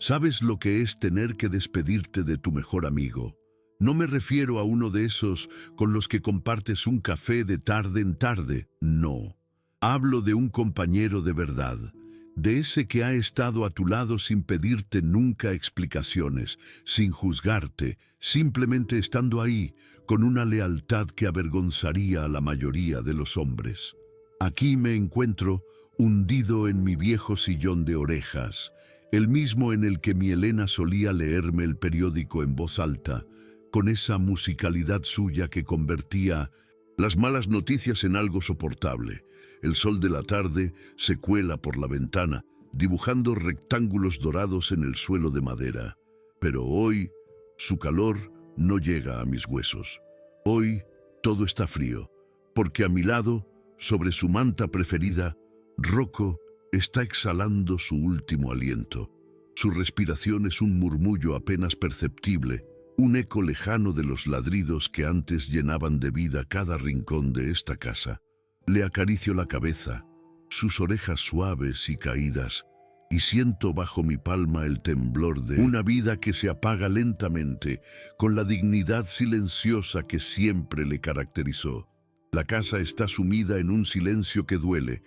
¿Sabes lo que es tener que despedirte de tu mejor amigo? No me refiero a uno de esos con los que compartes un café de tarde en tarde, no. Hablo de un compañero de verdad, de ese que ha estado a tu lado sin pedirte nunca explicaciones, sin juzgarte, simplemente estando ahí, con una lealtad que avergonzaría a la mayoría de los hombres. Aquí me encuentro, hundido en mi viejo sillón de orejas, el mismo en el que mi Elena solía leerme el periódico en voz alta, con esa musicalidad suya que convertía las malas noticias en algo soportable. El sol de la tarde se cuela por la ventana, dibujando rectángulos dorados en el suelo de madera. Pero hoy, su calor no llega a mis huesos. Hoy, todo está frío, porque a mi lado, sobre su manta preferida, Rocco está exhalando su último aliento. Su respiración es un murmullo apenas perceptible, un eco lejano de los ladridos que antes llenaban de vida cada rincón de esta casa. Le acaricio la cabeza, sus orejas suaves y caídas, y siento bajo mi palma el temblor de una vida que se apaga lentamente, con la dignidad silenciosa que siempre le caracterizó. La casa está sumida en un silencio que duele,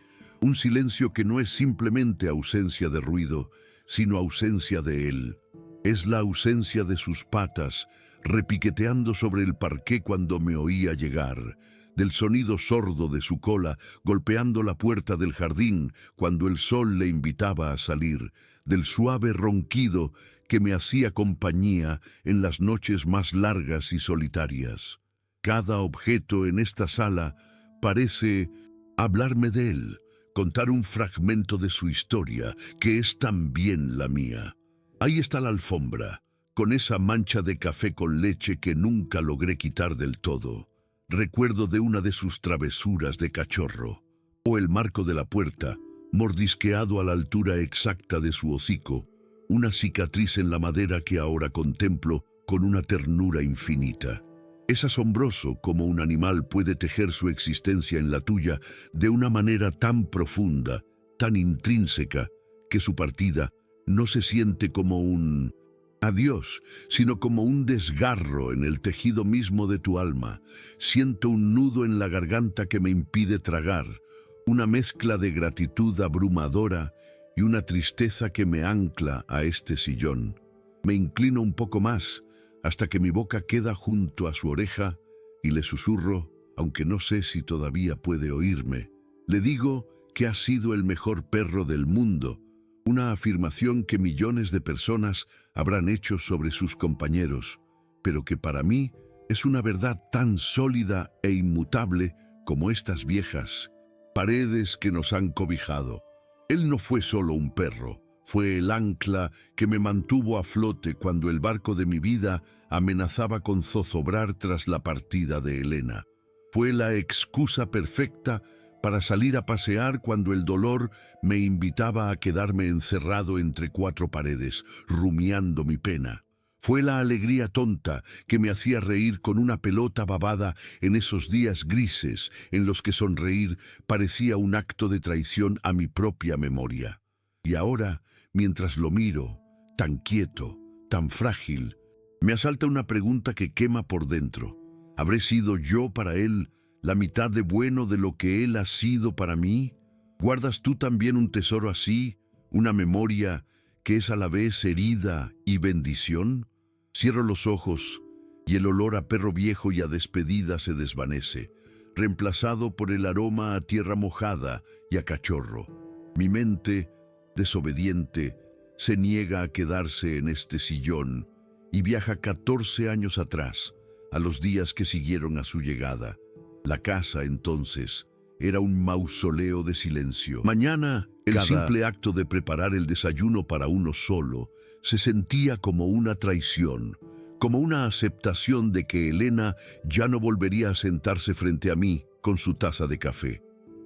un silencio que no es simplemente ausencia de ruido, sino ausencia de él. Es la ausencia de sus patas, repiqueteando sobre el parqué cuando me oía llegar, del sonido sordo de su cola golpeando la puerta del jardín cuando el sol le invitaba a salir, del suave ronquido que me hacía compañía en las noches más largas y solitarias. Cada objeto en esta sala parece hablarme de él, contar un fragmento de su historia, que es también la mía. Ahí está la alfombra, con esa mancha de café con leche que nunca logré quitar del todo. Recuerdo de una de sus travesuras de cachorro. O el marco de la puerta, mordisqueado a la altura exacta de su hocico, una cicatriz en la madera que ahora contemplo con una ternura infinita. Es asombroso cómo un animal puede tejer su existencia en la tuya de una manera tan profunda, tan intrínseca, que su partida no se siente como un adiós, sino como un desgarro en el tejido mismo de tu alma. Siento un nudo en la garganta que me impide tragar, una mezcla de gratitud abrumadora y una tristeza que me ancla a este sillón. Me inclino un poco más, hasta que mi boca queda junto a su oreja y le susurro, aunque no sé si todavía puede oírme. Le digo que ha sido el mejor perro del mundo, una afirmación que millones de personas habrán hecho sobre sus compañeros, pero que para mí es una verdad tan sólida e inmutable como estas viejas paredes que nos han cobijado. Él no fue solo un perro, fue el ancla que me mantuvo a flote cuando el barco de mi vida amenazaba con zozobrar tras la partida de Elena. Fue la excusa perfecta para salir a pasear cuando el dolor me invitaba a quedarme encerrado entre cuatro paredes, rumiando mi pena. Fue la alegría tonta que me hacía reír con una pelota babada en esos días grises en los que sonreír parecía un acto de traición a mi propia memoria. Y ahora, mientras lo miro, tan quieto, tan frágil, me asalta una pregunta que quema por dentro. ¿Habré sido yo para él la mitad de bueno de lo que él ha sido para mí? ¿Guardas tú también un tesoro así, una memoria que es a la vez herida y bendición? Cierro los ojos y el olor a perro viejo y a despedida se desvanece, reemplazado por el aroma a tierra mojada y a cachorro. Mi mente, desobediente, se niega a quedarse en este sillón y viaja 14 años atrás, a los días que siguieron a su llegada. La casa, entonces, era un mausoleo de silencio. Mañana, el simple acto de preparar el desayuno para uno solo se sentía como una traición, como una aceptación de que Elena ya no volvería a sentarse frente a mí con su taza de café.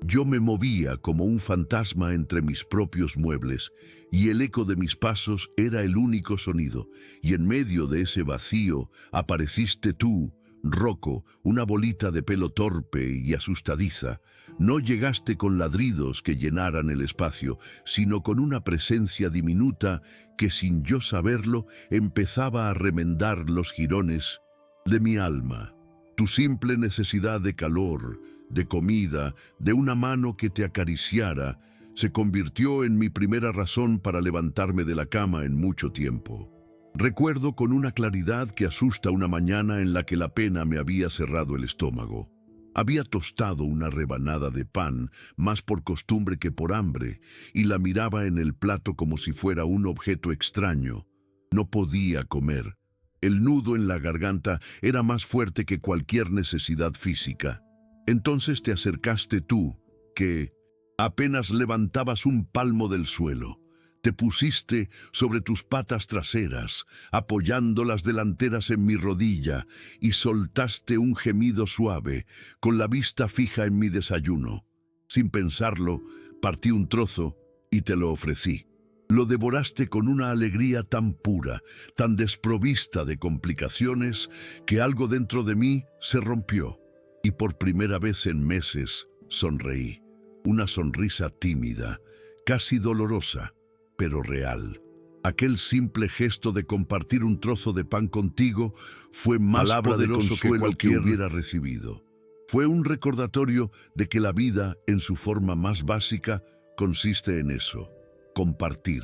Yo me movía como un fantasma entre mis propios muebles, y el eco de mis pasos era el único sonido, y en medio de ese vacío apareciste tú, Rocco, una bolita de pelo torpe y asustadiza. No llegaste con ladridos que llenaran el espacio, sino con una presencia diminuta que, sin yo saberlo, empezaba a remendar los jirones de mi alma. Tu simple necesidad de calor, de comida, de una mano que te acariciara, se convirtió en mi primera razón para levantarme de la cama en mucho tiempo. Recuerdo con una claridad que asusta una mañana en la que la pena me había cerrado el estómago. Había tostado una rebanada de pan, más por costumbre que por hambre, y la miraba en el plato como si fuera un objeto extraño. No podía comer. El nudo en la garganta era más fuerte que cualquier necesidad física. Entonces te acercaste tú, que apenas levantabas un palmo del suelo. Te pusiste sobre tus patas traseras, apoyando las delanteras en mi rodilla, y soltaste un gemido suave, con la vista fija en mi desayuno. Sin pensarlo, partí un trozo y te lo ofrecí. Lo devoraste con una alegría tan pura, tan desprovista de complicaciones, que algo dentro de mí se rompió, y por primera vez en meses sonreí. Una sonrisa tímida, casi dolorosa, pero real. Aquel simple gesto de compartir un trozo de pan contigo fue más poderoso que cualquier hubiera recibido. Fue un recordatorio de que la vida, en su forma más básica, consiste en eso: compartir.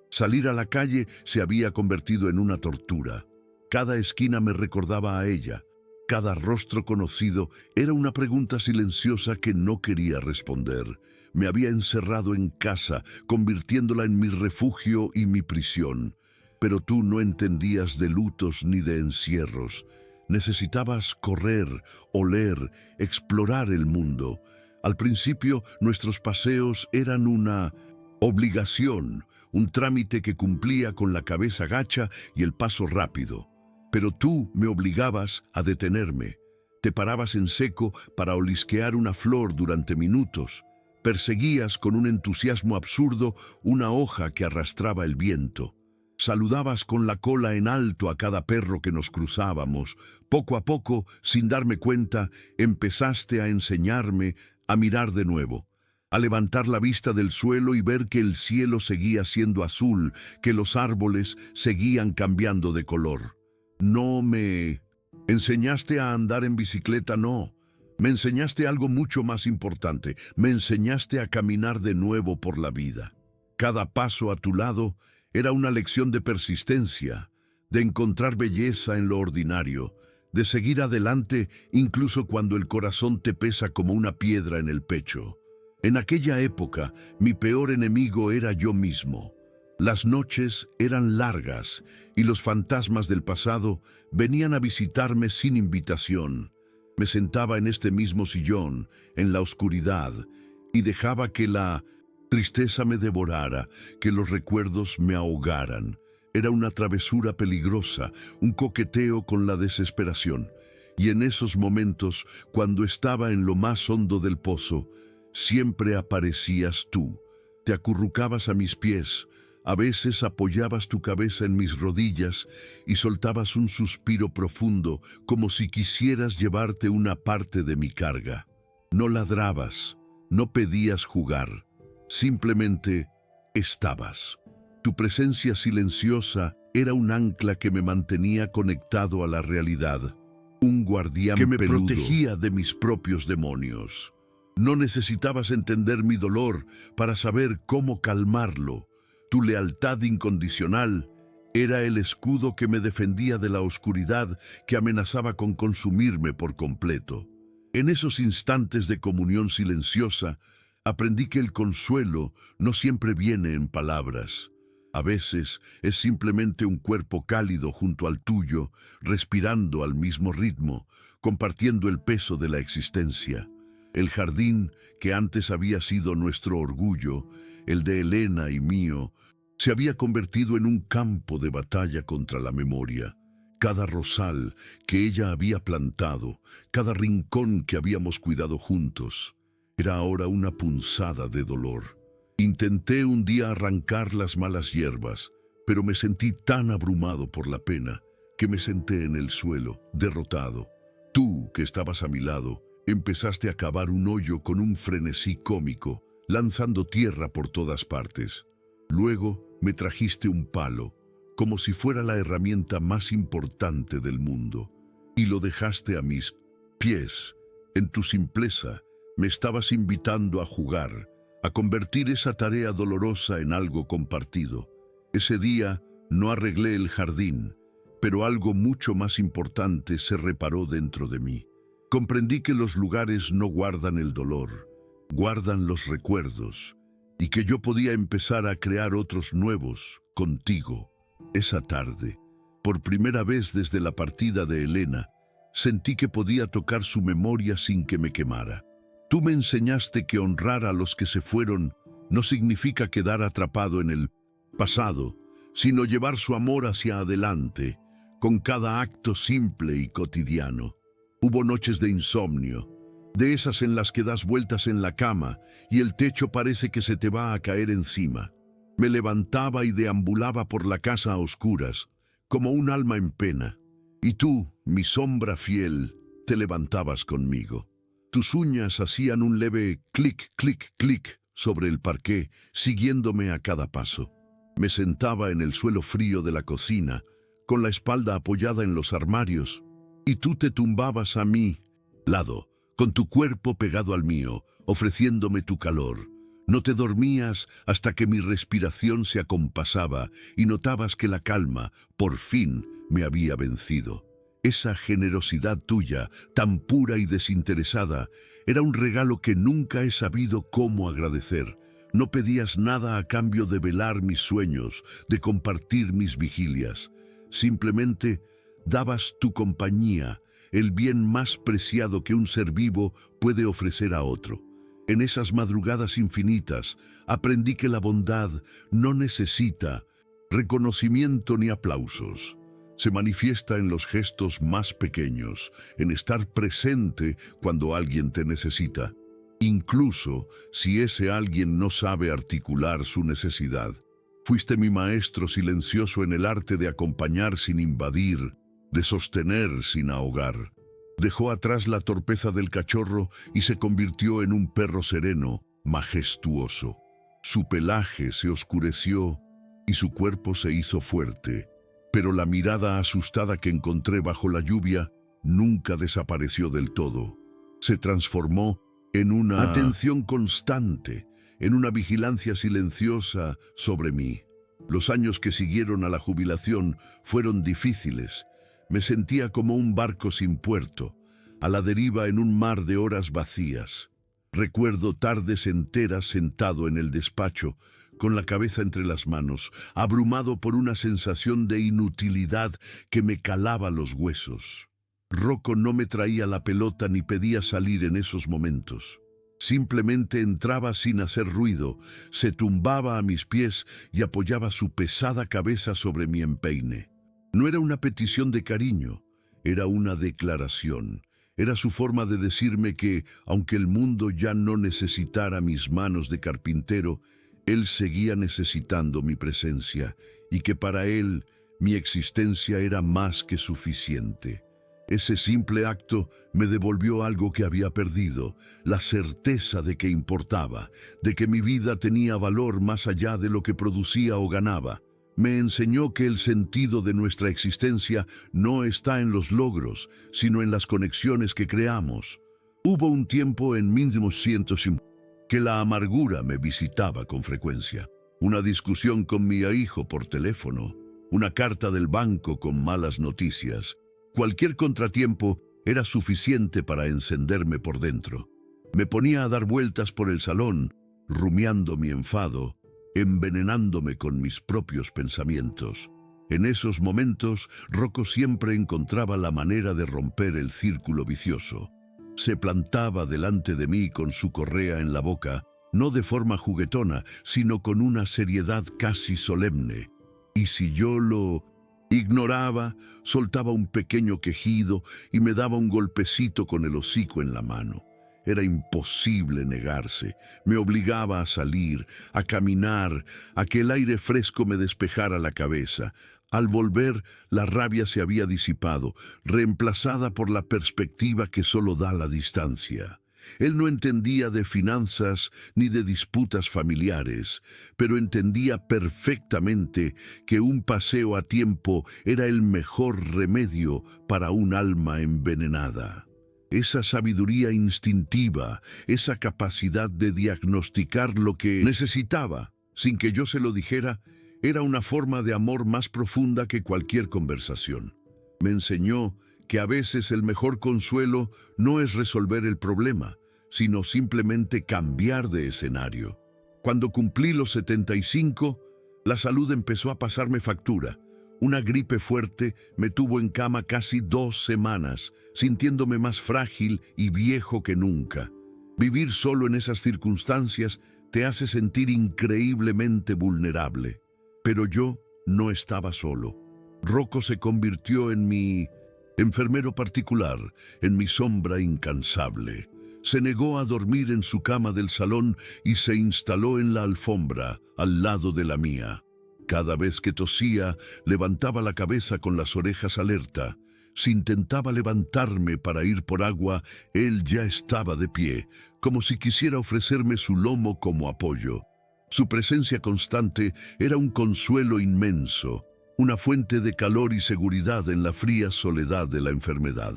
Salir a la calle se había convertido en una tortura. Cada esquina me recordaba a ella. Cada rostro conocido era una pregunta silenciosa que no quería responder. Me había encerrado en casa, convirtiéndola en mi refugio y mi prisión. Pero tú no entendías de lutos ni de encierros. Necesitabas correr, oler, explorar el mundo. Al principio, nuestros paseos eran una obligación, un trámite que cumplía con la cabeza gacha y el paso rápido. Pero tú me obligabas a detenerme. Te parabas en seco para olisquear una flor durante minutos. Perseguías con un entusiasmo absurdo una hoja que arrastraba el viento. Saludabas con la cola en alto a cada perro que nos cruzábamos. Poco a poco, sin darme cuenta, empezaste a enseñarme a mirar de nuevo, a levantar la vista del suelo y ver que el cielo seguía siendo azul, que los árboles seguían cambiando de color. No me enseñaste a andar en bicicleta, no. Me enseñaste algo mucho más importante. Me enseñaste a caminar de nuevo por la vida. Cada paso a tu lado era una lección de persistencia, de encontrar belleza en lo ordinario, de seguir adelante incluso cuando el corazón te pesa como una piedra en el pecho. En aquella época, mi peor enemigo era yo mismo. Las noches eran largas y los fantasmas del pasado venían a visitarme sin invitación. Me sentaba en este mismo sillón, en la oscuridad, y dejaba que la tristeza me devorara, que los recuerdos me ahogaran. Era una travesura peligrosa, un coqueteo con la desesperación. Y en esos momentos, cuando estaba en lo más hondo del pozo, siempre aparecías tú. Te acurrucabas a mis pies. A veces apoyabas tu cabeza en mis rodillas y soltabas un suspiro profundo, como si quisieras llevarte una parte de mi carga. No ladrabas, no pedías jugar, simplemente estabas. Tu presencia silenciosa era un ancla que me mantenía conectado a la realidad, un guardián que me protegía de mis propios demonios. No necesitabas entender mi dolor para saber cómo calmarlo. Tu lealtad incondicional era el escudo que me defendía de la oscuridad que amenazaba con consumirme por completo. En esos instantes de comunión silenciosa, aprendí que el consuelo no siempre viene en palabras. A veces es simplemente un cuerpo cálido junto al tuyo, respirando al mismo ritmo, compartiendo el peso de la existencia. El jardín que antes había sido nuestro orgullo, el de Elena y mío, se había convertido en un campo de batalla contra la memoria. Cada rosal que ella había plantado, cada rincón que habíamos cuidado juntos, era ahora una punzada de dolor. Intenté un día arrancar las malas hierbas, pero me sentí tan abrumado por la pena que me senté en el suelo, derrotado. Tú, que estabas a mi lado, empezaste a cavar un hoyo con un frenesí cómico, lanzando tierra por todas partes. Luego me trajiste un palo, como si fuera la herramienta más importante del mundo, y lo dejaste a mis pies. En tu simpleza, me estabas invitando a jugar, a convertir esa tarea dolorosa en algo compartido. Ese día no arreglé el jardín, pero algo mucho más importante se reparó dentro de mí. Comprendí que los lugares no guardan el dolor, guardan los recuerdos, y que yo podía empezar a crear otros nuevos contigo. Esa tarde, por primera vez desde la partida de Elena, sentí que podía tocar su memoria sin que me quemara. Tú me enseñaste que honrar a los que se fueron no significa quedar atrapado en el pasado, sino llevar su amor hacia adelante, con cada acto simple y cotidiano. Hubo noches de insomnio, de esas en las que das vueltas en la cama y el techo parece que se te va a caer encima. Me levantaba y deambulaba por la casa a oscuras, como un alma en pena. Y tú, mi sombra fiel, te levantabas conmigo. Tus uñas hacían un leve clic, clic, clic sobre el parqué, siguiéndome a cada paso. Me sentaba en el suelo frío de la cocina, con la espalda apoyada en los armarios, y tú te tumbabas a mi lado, con tu cuerpo pegado al mío, ofreciéndome tu calor. No te dormías hasta que mi respiración se acompasaba y notabas que la calma, por fin, me había vencido. Esa generosidad tuya, tan pura y desinteresada, era un regalo que nunca he sabido cómo agradecer. No pedías nada a cambio de velar mis sueños, de compartir mis vigilias. Simplemente dabas tu compañía, el bien más preciado que un ser vivo puede ofrecer a otro. En esas madrugadas infinitas aprendí que la bondad no necesita reconocimiento ni aplausos. Se manifiesta en los gestos más pequeños, en estar presente cuando alguien te necesita, incluso si ese alguien no sabe articular su necesidad. Fuiste mi maestro silencioso en el arte de acompañar sin invadir, de sostener sin ahogar. Dejó atrás la torpeza del cachorro y se convirtió en un perro sereno, majestuoso. Su pelaje se oscureció y su cuerpo se hizo fuerte, pero la mirada asustada que encontré bajo la lluvia nunca desapareció del todo. Se transformó en una atención constante, en una vigilancia silenciosa sobre mí. Los años que siguieron a la jubilación fueron difíciles. Me sentía como un barco sin puerto, a la deriva en un mar de horas vacías. Recuerdo tardes enteras sentado en el despacho, con la cabeza entre las manos, abrumado por una sensación de inutilidad que me calaba los huesos. Rocco no me traía la pelota ni pedía salir en esos momentos. Simplemente entraba sin hacer ruido, se tumbaba a mis pies y apoyaba su pesada cabeza sobre mi empeine. No era una petición de cariño, era una declaración. Era su forma de decirme que, aunque el mundo ya no necesitara mis manos de carpintero, él seguía necesitando mi presencia y que para él mi existencia era más que suficiente. Ese simple acto me devolvió algo que había perdido, la certeza de que importaba, de que mi vida tenía valor más allá de lo que producía o ganaba. Me enseñó que el sentido de nuestra existencia no está en los logros, sino en las conexiones que creamos. Hubo un tiempo en 1950 que la amargura me visitaba con frecuencia. Una discusión con mi hijo por teléfono, una carta del banco con malas noticias. Cualquier contratiempo era suficiente para encenderme por dentro. Me ponía a dar vueltas por el salón, rumiando mi enfado, envenenándome con mis propios pensamientos. En esos momentos, Rocco siempre encontraba la manera de romper el círculo vicioso. Se plantaba delante de mí con su correa en la boca, no de forma juguetona, sino con una seriedad casi solemne. Y si yo lo ignoraba, soltaba un pequeño quejido y me daba un golpecito con el hocico en la mano. Era imposible negarse. Me obligaba a salir, a caminar, a que el aire fresco me despejara la cabeza. Al volver, la rabia se había disipado, reemplazada por la perspectiva que solo da la distancia. Él no entendía de finanzas ni de disputas familiares, pero entendía perfectamente que un paseo a tiempo era el mejor remedio para un alma envenenada. Esa sabiduría instintiva, esa capacidad de diagnosticar lo que necesitaba, sin que yo se lo dijera, era una forma de amor más profunda que cualquier conversación. Me enseñó que a veces el mejor consuelo no es resolver el problema, sino simplemente cambiar de escenario. Cuando cumplí los 75, la salud empezó a pasarme factura. Una gripe fuerte me tuvo en cama casi 2 semanas, sintiéndome más frágil y viejo que nunca. Vivir solo en esas circunstancias te hace sentir increíblemente vulnerable. Pero yo no estaba solo. Rocco se convirtió en mi enfermero particular, en mi sombra incansable. Se negó a dormir en su cama del salón y se instaló en la alfombra, al lado de la mía. Cada vez que tosía, levantaba la cabeza con las orejas alerta. Si intentaba levantarme para ir por agua, él ya estaba de pie, como si quisiera ofrecerme su lomo como apoyo. Su presencia constante era un consuelo inmenso, una fuente de calor y seguridad en la fría soledad de la enfermedad.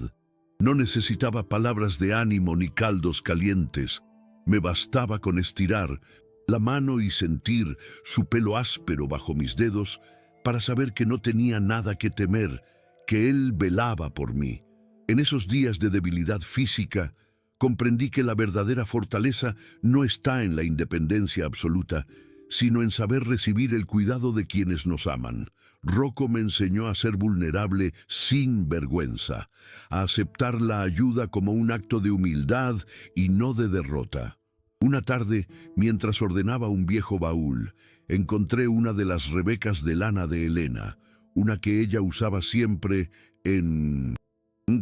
No necesitaba palabras de ánimo ni caldos calientes. Me bastaba con estirar la mano y sentir su pelo áspero bajo mis dedos para saber que no tenía nada que temer, que él velaba por mí. En esos días de debilidad física, comprendí que la verdadera fortaleza no está en la independencia absoluta, sino en saber recibir el cuidado de quienes nos aman. Rocco me enseñó a ser vulnerable sin vergüenza, a aceptar la ayuda como un acto de humildad y no de derrota. Una tarde, mientras ordenaba un viejo baúl, encontré una de las rebecas de lana de Elena, una que ella usaba siempre en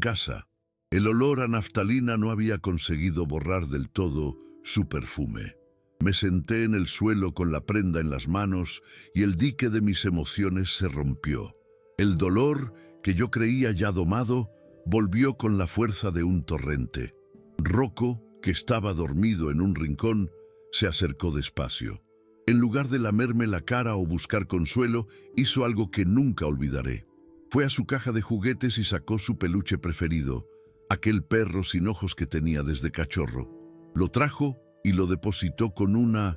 casa. El olor a naftalina no había conseguido borrar del todo su perfume. Me senté en el suelo con la prenda en las manos y el dique de mis emociones se rompió. El dolor, que yo creía ya domado, volvió con la fuerza de un torrente. Rocco, que estaba dormido en un rincón, se acercó despacio. En lugar de lamerme la cara o buscar consuelo, hizo algo que nunca olvidaré. Fue a su caja de juguetes y sacó su peluche preferido, aquel perro sin ojos que tenía desde cachorro. Lo trajo y lo depositó con una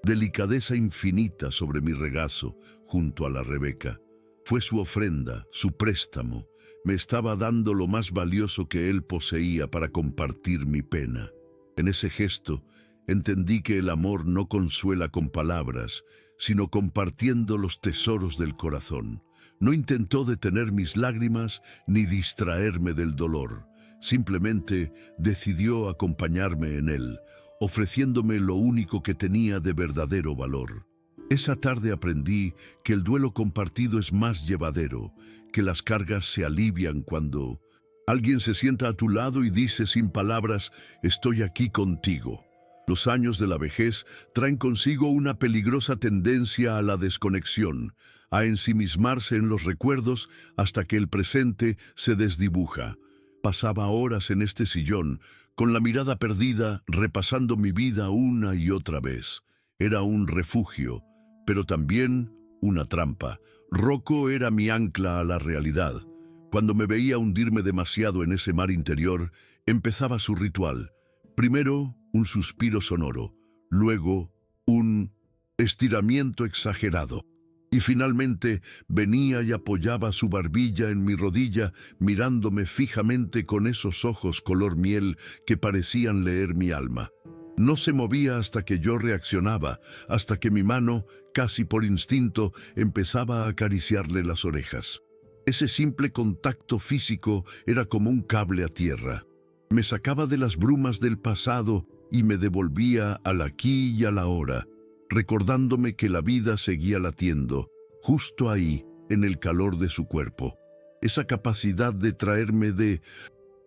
delicadeza infinita sobre mi regazo, junto a la Rebeca. Fue su ofrenda, su préstamo. Me estaba dando lo más valioso que él poseía para compartir mi pena. En ese gesto, entendí que el amor no consuela con palabras, sino compartiendo los tesoros del corazón. No intentó detener mis lágrimas ni distraerme del dolor. Simplemente decidió acompañarme en él, ofreciéndome lo único que tenía de verdadero valor. Esa tarde aprendí que el duelo compartido es más llevadero, que las cargas se alivian cuando alguien se sienta a tu lado y dice sin palabras, estoy aquí contigo. Los años de la vejez traen consigo una peligrosa tendencia a la desconexión, a ensimismarse en los recuerdos hasta que el presente se desdibuja. Pasaba horas en este sillón, con la mirada perdida, repasando mi vida una y otra vez. Era un refugio, pero también una trampa. Rocco era mi ancla a la realidad. Cuando me veía hundirme demasiado en ese mar interior, empezaba su ritual. Primero, un suspiro sonoro, luego, un estiramiento exagerado. Y finalmente venía y apoyaba su barbilla en mi rodilla, mirándome fijamente con esos ojos color miel que parecían leer mi alma. No se movía hasta que yo reaccionaba, hasta que mi mano, casi por instinto, empezaba a acariciarle las orejas. Ese simple contacto físico era como un cable a tierra. Me sacaba de las brumas del pasado y me devolvía al aquí y a la ahora, recordándome que la vida seguía latiendo, justo ahí, en el calor de su cuerpo. Esa capacidad de traerme de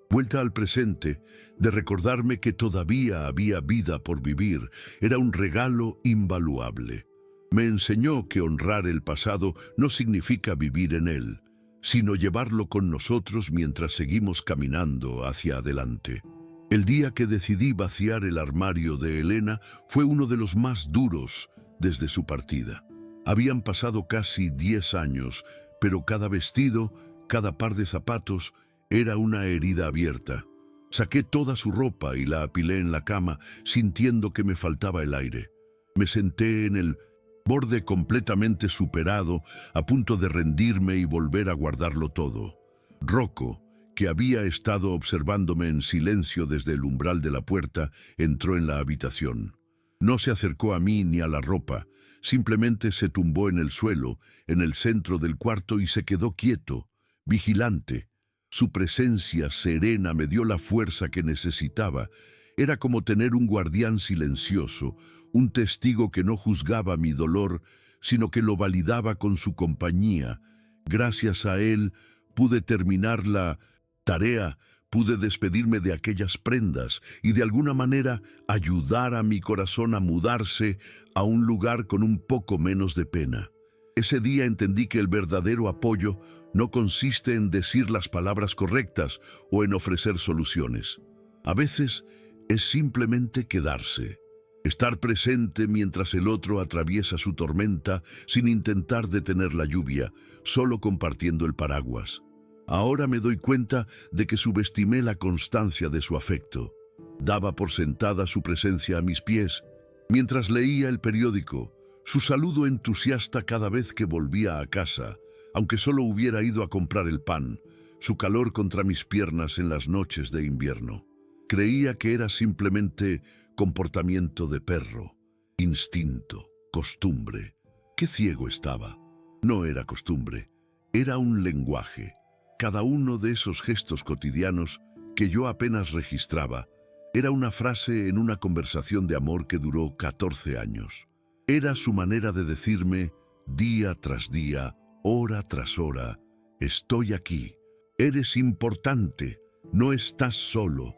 vuelta al presente, de recordarme que todavía había vida por vivir, era un regalo invaluable. Me enseñó que honrar el pasado no significa vivir en él, sino llevarlo con nosotros mientras seguimos caminando hacia adelante. El día que decidí vaciar el armario de Elena fue uno de los más duros desde su partida. Habían pasado casi 10 años, pero cada vestido, cada par de zapatos, era una herida abierta. Saqué toda su ropa y la apilé en la cama, sintiendo que me faltaba el aire. Me senté en el borde completamente superado, a punto de rendirme y volver a guardarlo todo. Rocco, que había estado observándome en silencio desde el umbral de la puerta, entró en la habitación. No se acercó a mí ni a la ropa, simplemente se tumbó en el suelo, en el centro del cuarto y se quedó quieto, vigilante. Su presencia serena me dio la fuerza que necesitaba. Era como tener un guardián silencioso, un testigo que no juzgaba mi dolor, sino que lo validaba con su compañía. Gracias a él pude terminar la tarea, pude despedirme de aquellas prendas y de alguna manera ayudar a mi corazón a mudarse a un lugar con un poco menos de pena. Ese día entendí que el verdadero apoyo no consiste en decir las palabras correctas o en ofrecer soluciones. A veces es simplemente quedarse, estar presente mientras el otro atraviesa su tormenta sin intentar detener la lluvia, solo compartiendo el paraguas. Ahora me doy cuenta de que subestimé la constancia de su afecto. Daba por sentada su presencia a mis pies, mientras leía el periódico, su saludo entusiasta cada vez que volvía a casa, aunque solo hubiera ido a comprar el pan, su calor contra mis piernas en las noches de invierno. Creía que era simplemente comportamiento de perro, instinto, costumbre. ¡Qué ciego estaba! No era costumbre, era un lenguaje. Cada uno de esos gestos cotidianos que yo apenas registraba era una frase en una conversación de amor que duró 14 años. Era su manera de decirme, día tras día, hora tras hora, estoy aquí, eres importante, no estás solo.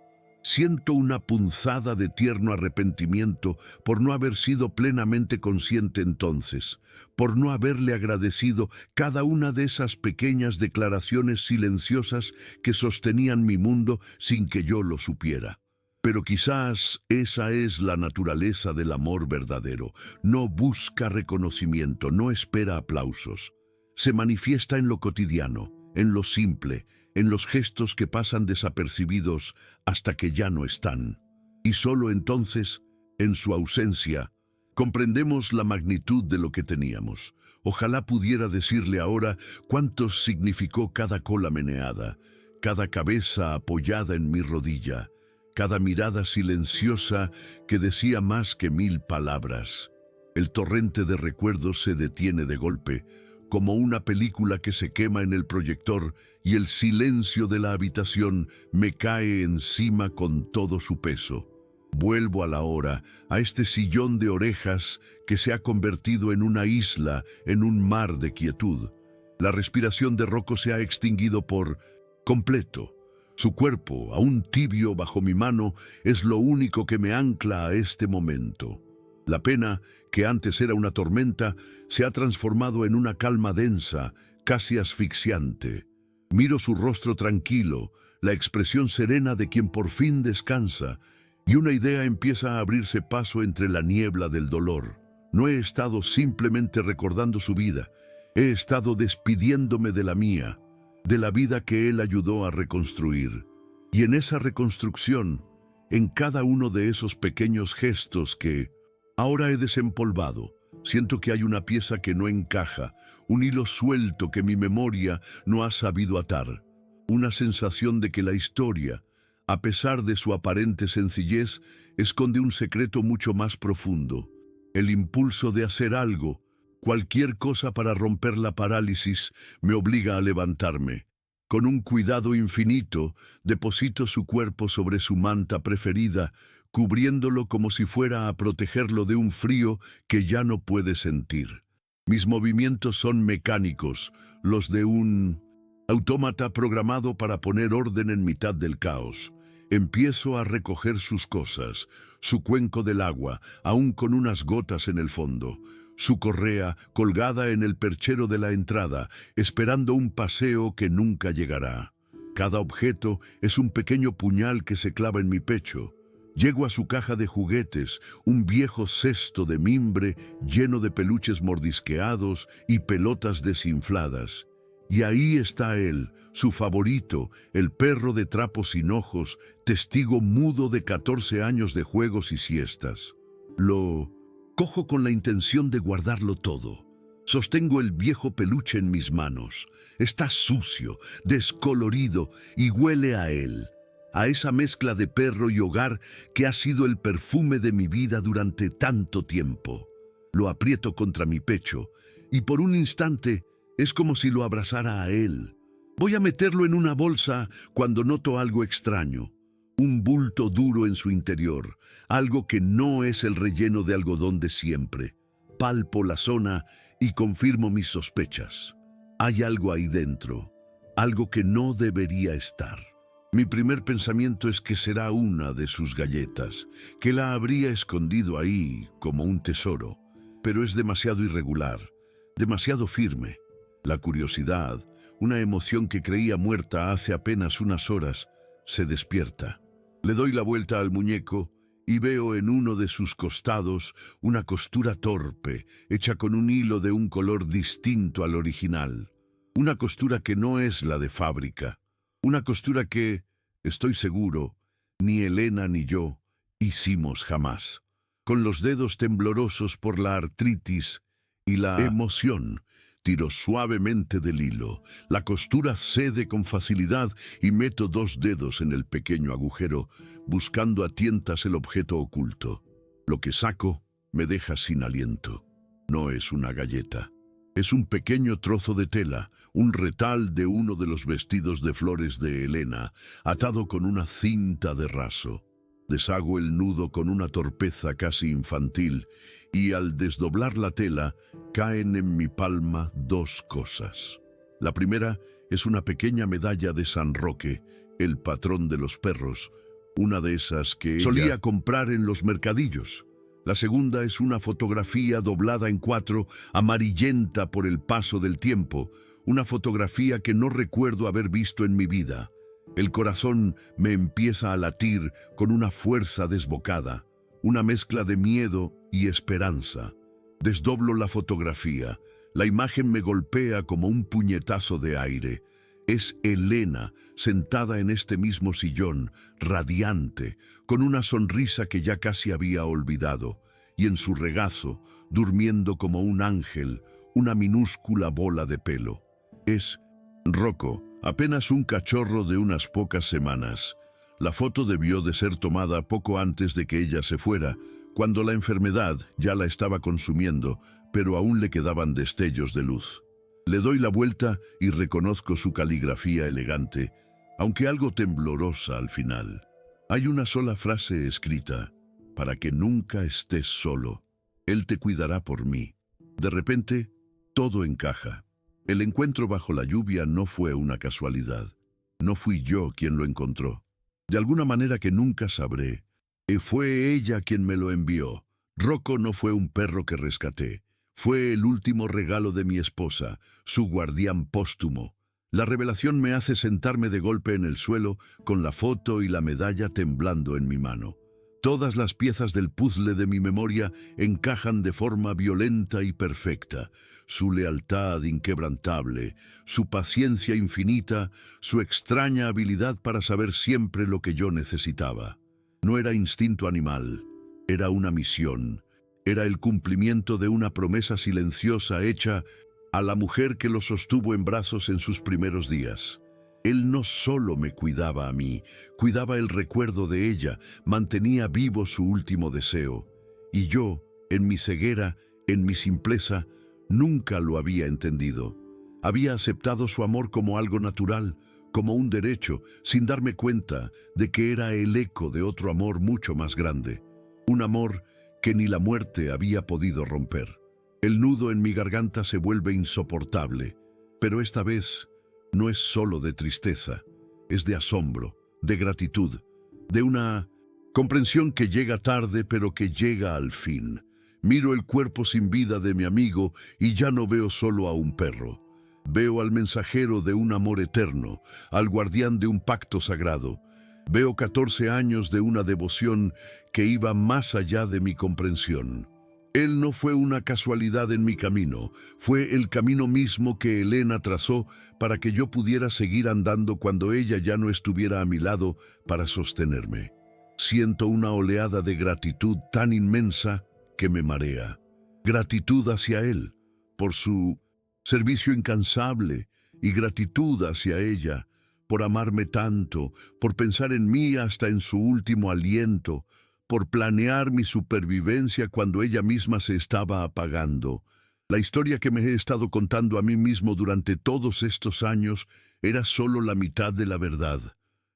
Siento una punzada de tierno arrepentimiento por no haber sido plenamente consciente entonces, por no haberle agradecido cada una de esas pequeñas declaraciones silenciosas que sostenían mi mundo sin que yo lo supiera. Pero quizás esa es la naturaleza del amor verdadero. No busca reconocimiento, no espera aplausos. Se manifiesta en lo cotidiano, en lo simple, en los gestos que pasan desapercibidos hasta que ya no están. Y solo entonces, en su ausencia, comprendemos la magnitud de lo que teníamos. Ojalá pudiera decirle ahora cuánto significó cada cola meneada, cada cabeza apoyada en mi rodilla, cada mirada silenciosa que decía más que 1000 palabras. El torrente de recuerdos se detiene de golpe, como una película que se quema en el proyector, y el silencio de la habitación me cae encima con todo su peso. Vuelvo a la hora, a este sillón de orejas que se ha convertido en una isla, en un mar de quietud. La respiración de Rocco se ha extinguido por completo. Su cuerpo, aún tibio bajo mi mano, es lo único que me ancla a este momento. La pena, que antes era una tormenta, se ha transformado en una calma densa, casi asfixiante. Miro su rostro tranquilo, la expresión serena de quien por fin descansa, y una idea empieza a abrirse paso entre la niebla del dolor. No he estado simplemente recordando su vida, he estado despidiéndome de la mía, de la vida que él ayudó a reconstruir. Y en esa reconstrucción, en cada uno de esos pequeños gestos que ahora he desempolvado, siento que hay una pieza que no encaja, un hilo suelto que mi memoria no ha sabido atar. Una sensación de que la historia, a pesar de su aparente sencillez, esconde un secreto mucho más profundo. El impulso de hacer algo, cualquier cosa para romper la parálisis, me obliga a levantarme. Con un cuidado infinito, deposito su cuerpo sobre su manta preferida, cubriéndolo como si fuera a protegerlo de un frío que ya no puede sentir. Mis movimientos son mecánicos, los de un autómata programado para poner orden en mitad del caos. Empiezo a recoger sus cosas, su cuenco del agua, aún con unas gotas en el fondo, su correa colgada en el perchero de la entrada, esperando un paseo que nunca llegará. Cada objeto es un pequeño puñal que se clava en mi pecho. Llego a su caja de juguetes, un viejo cesto de mimbre lleno de peluches mordisqueados y pelotas desinfladas. Y ahí está él, su favorito, el perro de trapo sin ojos, testigo mudo de 14 años de juegos y siestas. Lo cojo con la intención de guardarlo todo. Sostengo el viejo peluche en mis manos. Está sucio, descolorido y huele a él, a esa mezcla de perro y hogar que ha sido el perfume de mi vida durante tanto tiempo. Lo aprieto contra mi pecho y por un instante es como si lo abrazara a él. Voy a meterlo en una bolsa cuando noto algo extraño. Un bulto duro en su interior, algo que no es el relleno de algodón de siempre. Palpo la zona y confirmo mis sospechas. Hay algo ahí dentro, algo que no debería estar. Mi primer pensamiento es que será una de sus galletas, que la habría escondido ahí como un tesoro, pero es demasiado irregular, demasiado firme. La curiosidad, una emoción que creía muerta hace apenas unas horas, se despierta. Le doy la vuelta al muñeco y veo en uno de sus costados una costura torpe, hecha con un hilo de un color distinto al original. Una costura que no es la de fábrica. Una costura que, estoy seguro, ni Elena ni yo hicimos jamás. Con los dedos temblorosos por la artritis y la emoción, tiro suavemente del hilo. La costura cede con facilidad y meto 2 dedos en el pequeño agujero, buscando a tientas el objeto oculto. Lo que saco me deja sin aliento. No es una galleta. Es un pequeño trozo de tela, un retal de uno de los vestidos de flores de Elena, atado con una cinta de raso. Deshago el nudo con una torpeza casi infantil y al desdoblar la tela caen en mi palma 2 cosas. La primera es una pequeña medalla de San Roque, el patrón de los perros, una de esas que solía comprar en los mercadillos. La segunda es una fotografía doblada en 4, amarillenta por el paso del tiempo, una fotografía que no recuerdo haber visto en mi vida. El corazón me empieza a latir con una fuerza desbocada, una mezcla de miedo y esperanza. Desdoblo la fotografía. La imagen me golpea como un puñetazo de aire. Es Elena, sentada en este mismo sillón, radiante, con una sonrisa que ya casi había olvidado, y en su regazo, durmiendo como un ángel, una minúscula bola de pelo. Es Rocco, apenas un cachorro de unas pocas semanas. La foto debió de ser tomada poco antes de que ella se fuera, cuando la enfermedad ya la estaba consumiendo, pero aún le quedaban destellos de luz. Le doy la vuelta y reconozco su caligrafía elegante, aunque algo temblorosa al final. Hay una sola frase escrita: para que nunca estés solo. Él te cuidará por mí. De repente, todo encaja. El encuentro bajo la lluvia no fue una casualidad. No fui yo quien lo encontró. De alguna manera que nunca sabré, fue ella quien me lo envió. Rocco no fue un perro que rescaté. Fue el último regalo de mi esposa, su guardián póstumo. La revelación me hace sentarme de golpe en el suelo, con la foto y la medalla temblando en mi mano. Todas las piezas del puzzle de mi memoria encajan de forma violenta y perfecta. Su lealtad inquebrantable, su paciencia infinita, su extraña habilidad para saber siempre lo que yo necesitaba. No era instinto animal, era una misión. Era el cumplimiento de una promesa silenciosa hecha a la mujer que lo sostuvo en brazos en sus primeros días. Él no solo me cuidaba a mí, cuidaba el recuerdo de ella, mantenía vivo su último deseo. Y yo, en mi ceguera, en mi simpleza, nunca lo había entendido. Había aceptado su amor como algo natural, como un derecho, sin darme cuenta de que era el eco de otro amor mucho más grande. Un amor que ni la muerte había podido romper. El nudo en mi garganta se vuelve insoportable, pero esta vez no es solo de tristeza, es de asombro, de gratitud, de una comprensión que llega tarde pero que llega al fin. Miro el cuerpo sin vida de mi amigo y ya no veo solo a un perro. Veo al mensajero de un amor eterno, al guardián de un pacto sagrado. Veo 14 años de una devoción que iba más allá de mi comprensión. Él no fue una casualidad en mi camino, fue el camino mismo que Elena trazó para que yo pudiera seguir andando cuando ella ya no estuviera a mi lado para sostenerme. Siento una oleada de gratitud tan inmensa que me marea. Gratitud hacia él, por su servicio incansable, y gratitud hacia ella, por amarme tanto, por pensar en mí hasta en su último aliento, por planear mi supervivencia cuando ella misma se estaba apagando. La historia que me he estado contando a mí mismo durante todos estos años era solo la mitad de la verdad.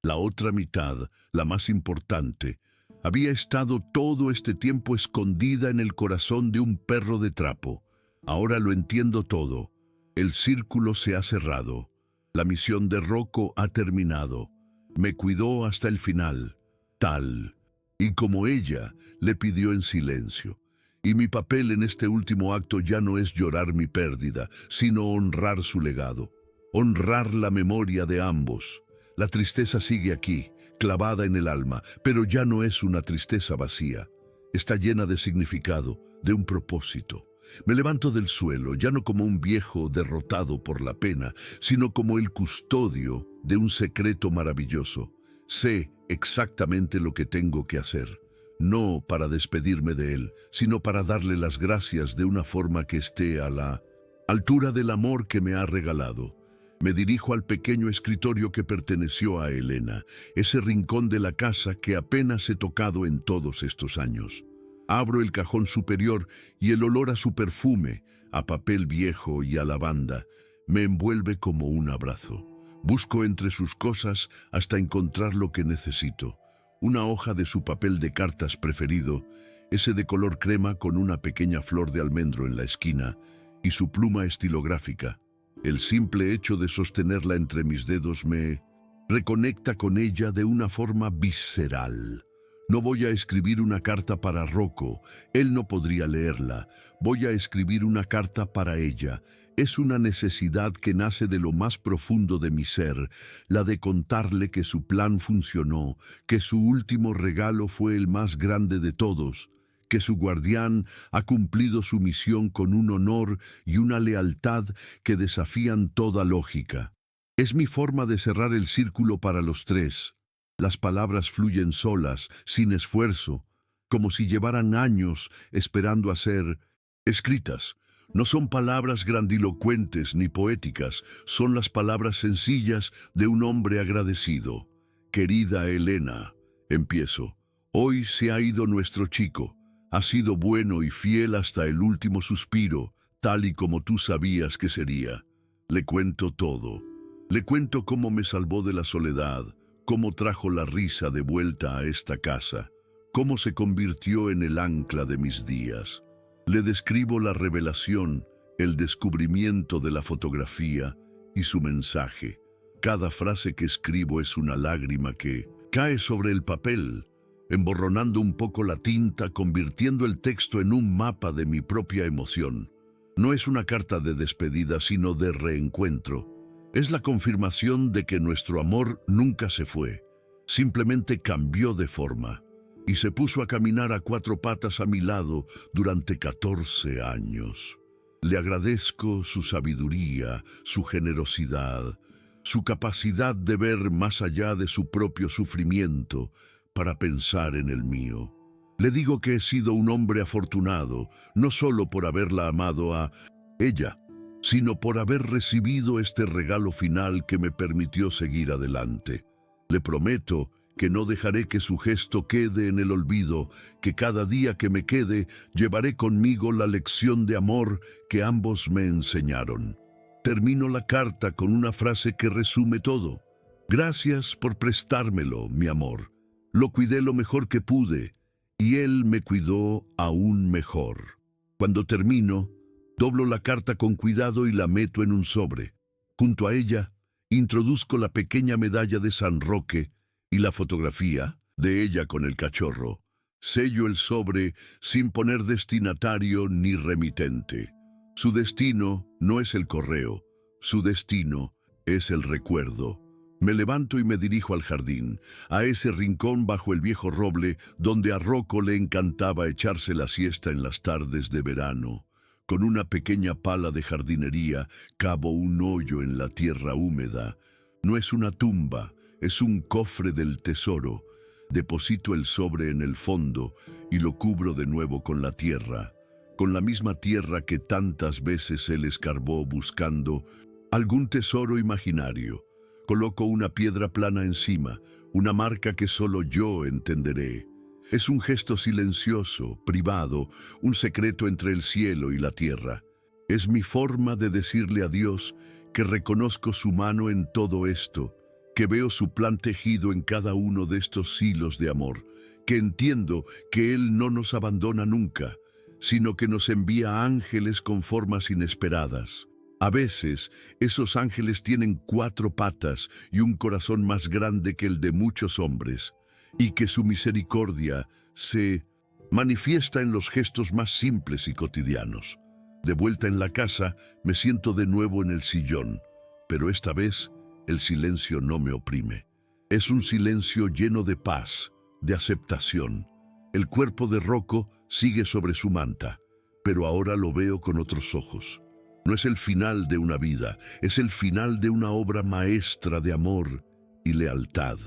La otra mitad, la más importante, había estado todo este tiempo escondida en el corazón de un perro de trapo. Ahora lo entiendo todo. El círculo se ha cerrado. La misión de Rocco ha terminado. Me cuidó hasta el final, tal y como ella le pidió en silencio. Y mi papel en este último acto ya no es llorar mi pérdida, sino honrar su legado, honrar la memoria de ambos. La tristeza sigue aquí, clavada en el alma, pero ya no es una tristeza vacía. Está llena de significado, de un propósito. Me levanto del suelo, ya no como un viejo derrotado por la pena, sino como el custodio de un secreto maravilloso. Sé exactamente lo que tengo que hacer, no para despedirme de él, sino para darle las gracias de una forma que esté a la altura del amor que me ha regalado. Me dirijo al pequeño escritorio que perteneció a Elena, ese rincón de la casa que apenas he tocado en todos estos años. Abro el cajón superior y el olor a su perfume, a papel viejo y a lavanda, me envuelve como un abrazo. Busco entre sus cosas hasta encontrar lo que necesito. Una hoja de su papel de cartas preferido, ese de color crema con una pequeña flor de almendro en la esquina, y su pluma estilográfica. El simple hecho de sostenerla entre mis dedos me reconecta con ella de una forma visceral. No voy a escribir una carta para Rocco, él no podría leerla. Voy a escribir una carta para ella. Es una necesidad que nace de lo más profundo de mi ser, la de contarle que su plan funcionó, que su último regalo fue el más grande de todos, que su guardián ha cumplido su misión con un honor y una lealtad que desafían toda lógica. Es mi forma de cerrar el círculo para los tres. Las palabras fluyen solas, sin esfuerzo, como si llevaran años esperando a ser escritas. No son palabras grandilocuentes ni poéticas, son las palabras sencillas de un hombre agradecido. Querida Elena, empiezo. Hoy se ha ido nuestro chico. Ha sido bueno y fiel hasta el último suspiro, tal y como tú sabías que sería. Le cuento todo. Le cuento cómo me salvó de la soledad, cómo trajo la risa de vuelta a esta casa, cómo se convirtió en el ancla de mis días. Le describo la revelación, el descubrimiento de la fotografía y su mensaje. Cada frase que escribo es una lágrima que cae sobre el papel, emborronando un poco la tinta, convirtiendo el texto en un mapa de mi propia emoción. No es una carta de despedida, sino de reencuentro. Es la confirmación de que nuestro amor nunca se fue, simplemente cambió de forma y se puso a caminar a cuatro patas a mi lado durante 14 años. Le agradezco su sabiduría, su generosidad, su capacidad de ver más allá de su propio sufrimiento para pensar en el mío. Le digo que he sido un hombre afortunado, no solo por haberla amado a ella, sino por haber recibido este regalo final que me permitió seguir adelante. Le prometo que no dejaré que su gesto quede en el olvido, que cada día que me quede llevaré conmigo la lección de amor que ambos me enseñaron. Termino la carta con una frase que resume todo. Gracias por prestármelo, mi amor. Lo cuidé lo mejor que pude, y él me cuidó aún mejor. Cuando termino, doblo la carta con cuidado y la meto en un sobre. Junto a ella, introduzco la pequeña medalla de San Roque y la fotografía de ella con el cachorro. Sello el sobre sin poner destinatario ni remitente. Su destino no es el correo, su destino es el recuerdo. Me levanto y me dirijo al jardín, a ese rincón bajo el viejo roble donde a Rocco le encantaba echarse la siesta en las tardes de verano. Con una pequeña pala de jardinería cavo un hoyo en la tierra húmeda. No es una tumba, es un cofre del tesoro. Deposito el sobre en el fondo y lo cubro de nuevo con la misma tierra que tantas veces él escarbó buscando algún tesoro imaginario. Coloco una piedra plana encima, una marca que solo yo entenderé. Es un gesto silencioso, privado, un secreto entre el cielo y la tierra. Es mi forma de decirle a Dios que reconozco su mano en todo esto, que veo su plan tejido en cada uno de estos hilos de amor, que entiendo que Él no nos abandona nunca, sino que nos envía ángeles con formas inesperadas. A veces, esos ángeles tienen 4 patas y un corazón más grande que el de muchos hombres, y que su misericordia se manifiesta en los gestos más simples y cotidianos. De vuelta en la casa, me siento de nuevo en el sillón, pero esta vez el silencio no me oprime. Es un silencio lleno de paz, de aceptación. El cuerpo de Rocco sigue sobre su manta, pero ahora lo veo con otros ojos. No es el final de una vida, es el final de una obra maestra de amor y lealtad.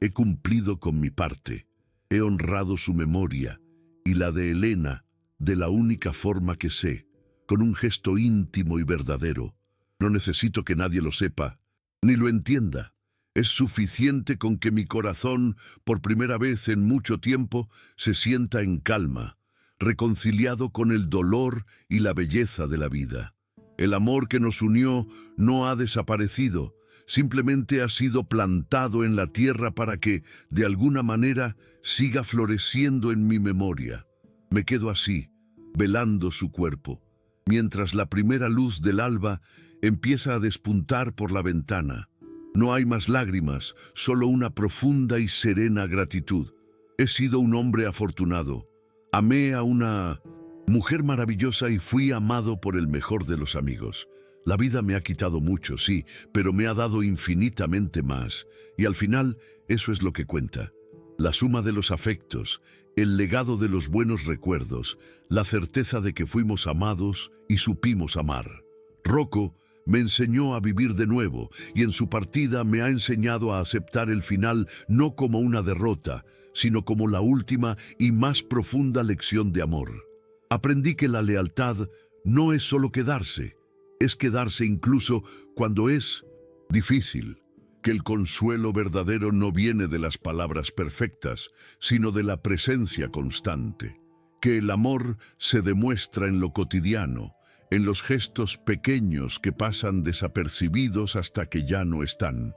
He cumplido con mi parte, he honrado su memoria y la de Elena de la única forma que sé, con un gesto íntimo y verdadero. No necesito que nadie lo sepa, ni lo entienda. Es suficiente con que mi corazón, por primera vez en mucho tiempo, se sienta en calma, reconciliado con el dolor y la belleza de la vida. El amor que nos unió no ha desaparecido, simplemente ha sido plantado en la tierra para que, de alguna manera, siga floreciendo en mi memoria. Me quedo así, velando su cuerpo, mientras la primera luz del alba empieza a despuntar por la ventana. No hay más lágrimas, solo una profunda y serena gratitud. He sido un hombre afortunado. Amé a una mujer maravillosa y fui amado por el mejor de los amigos. La vida me ha quitado mucho, sí, pero me ha dado infinitamente más. Y al final, eso es lo que cuenta. La suma de los afectos, el legado de los buenos recuerdos, la certeza de que fuimos amados y supimos amar. Rocco me enseñó a vivir de nuevo y en su partida me ha enseñado a aceptar el final no como una derrota, sino como la última y más profunda lección de amor. Aprendí que la lealtad no es solo quedarse, es quedarse incluso cuando es difícil, que el consuelo verdadero no viene de las palabras perfectas, sino de la presencia constante, que el amor se demuestra en lo cotidiano, en los gestos pequeños que pasan desapercibidos hasta que ya no están.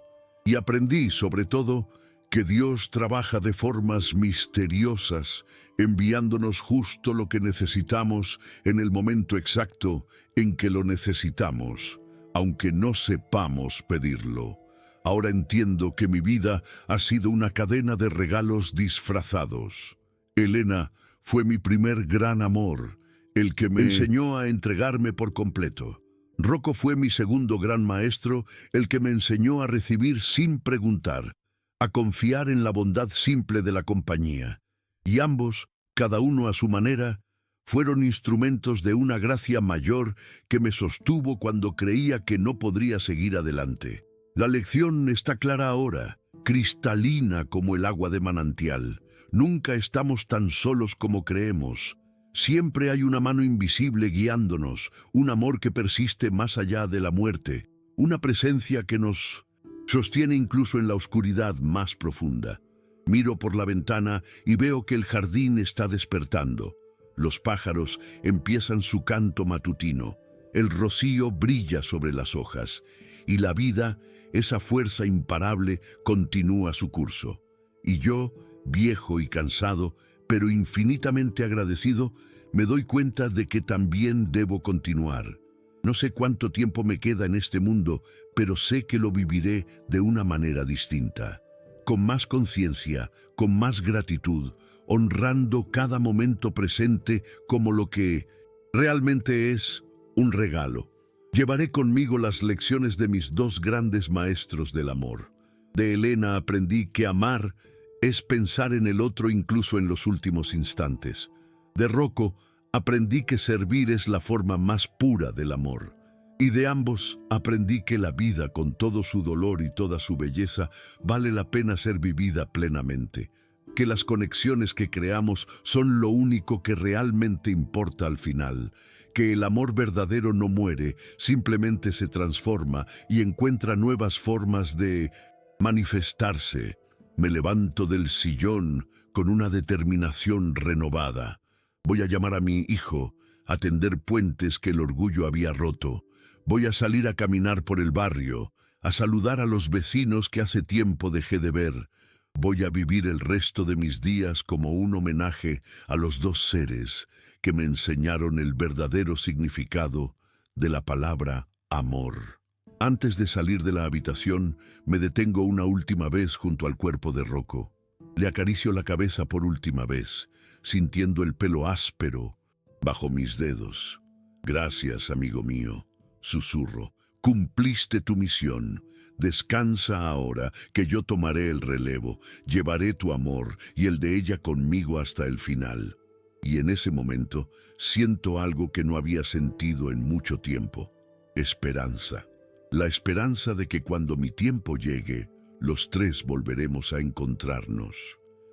Y aprendí, sobre todo, que Dios trabaja de formas misteriosas, enviándonos justo lo que necesitamos en el momento exacto en que lo necesitamos, aunque no sepamos pedirlo. Ahora entiendo que mi vida ha sido una cadena de regalos disfrazados. Elena fue mi primer gran amor, el que me enseñó a entregarme por completo. Rocco fue mi segundo gran maestro, el que me enseñó a recibir sin preguntar, a confiar en la bondad simple de la compañía. Y ambos, cada uno a su manera, fueron instrumentos de una gracia mayor que me sostuvo cuando creía que no podría seguir adelante. La lección está clara ahora, cristalina como el agua de manantial. Nunca estamos tan solos como creemos. Siempre hay una mano invisible guiándonos, un amor que persiste más allá de la muerte, una presencia que nos sostiene incluso en la oscuridad más profunda. Miro por la ventana y veo que el jardín está despertando. Los pájaros empiezan su canto matutino, el rocío brilla sobre las hojas, y la vida, esa fuerza imparable, continúa su curso. Y yo, viejo y cansado, pero infinitamente agradecido, me doy cuenta de que también debo continuar. No sé cuánto tiempo me queda en este mundo, pero sé que lo viviré de una manera distinta. con más conciencia, con más gratitud, honrando cada momento presente como lo que realmente es un regalo. Llevaré conmigo las lecciones de mis dos grandes maestros del amor. De Elena aprendí que amar es pensar en el otro incluso en los últimos instantes. De Rocco aprendí que servir es la forma más pura del amor. Y de ambos aprendí que la vida, con todo su dolor y toda su belleza, vale la pena ser vivida plenamente. Que las conexiones que creamos son lo único que realmente importa al final. Que el amor verdadero no muere, simplemente se transforma y encuentra nuevas formas de manifestarse. Me levanto del sillón con una determinación renovada. Voy a llamar a mi hijo, a tender puentes que el orgullo había roto. Voy a salir a caminar por el barrio, a saludar a los vecinos que hace tiempo dejé de ver. Voy a vivir el resto de mis días como un homenaje a los dos seres que me enseñaron el verdadero significado de la palabra amor. Antes de salir de la habitación, me detengo una última vez junto al cuerpo de Rocco. Le acaricio la cabeza por última vez, sintiendo el pelo áspero bajo mis dedos. Gracias, amigo mío, susurro. Cumpliste tu misión. Descansa ahora, que yo tomaré el relevo. Llevaré tu amor y el de ella conmigo hasta el final. Y en ese momento siento algo que no había sentido en mucho tiempo. Esperanza. La esperanza de que cuando mi tiempo llegue, los tres volveremos a encontrarnos.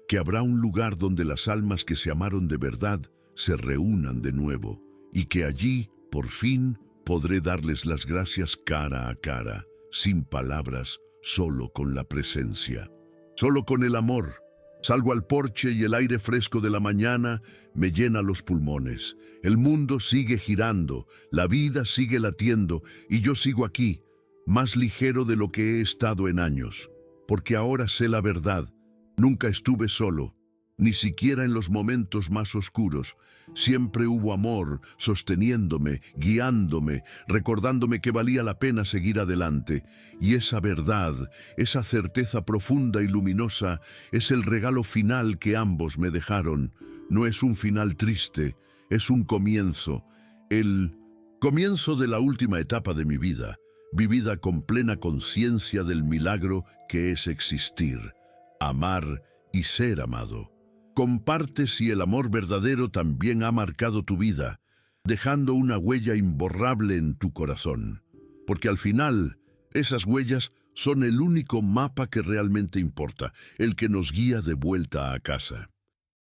Que habrá un lugar donde las almas que se amaron de verdad se reúnan de nuevo. Y que allí, por fin, podré darles las gracias cara a cara, sin palabras, solo con la presencia. Solo con el amor. Salgo al porche y el aire fresco de la mañana me llena los pulmones. El mundo sigue girando, la vida sigue latiendo y yo sigo aquí, más ligero de lo que he estado en años. Porque ahora sé la verdad. Nunca estuve solo, ni siquiera en los momentos más oscuros. Siempre hubo amor, sosteniéndome, guiándome, recordándome que valía la pena seguir adelante. Y esa verdad, esa certeza profunda y luminosa, es el regalo final que ambos me dejaron. No es un final triste, es un comienzo. El comienzo de la última etapa de mi vida, vivida con plena conciencia del milagro que es existir, amar y ser amado. Comparte si el amor verdadero también ha marcado tu vida, dejando una huella imborrable en tu corazón. Porque al final, esas huellas son el único mapa que realmente importa, el que nos guía de vuelta a casa.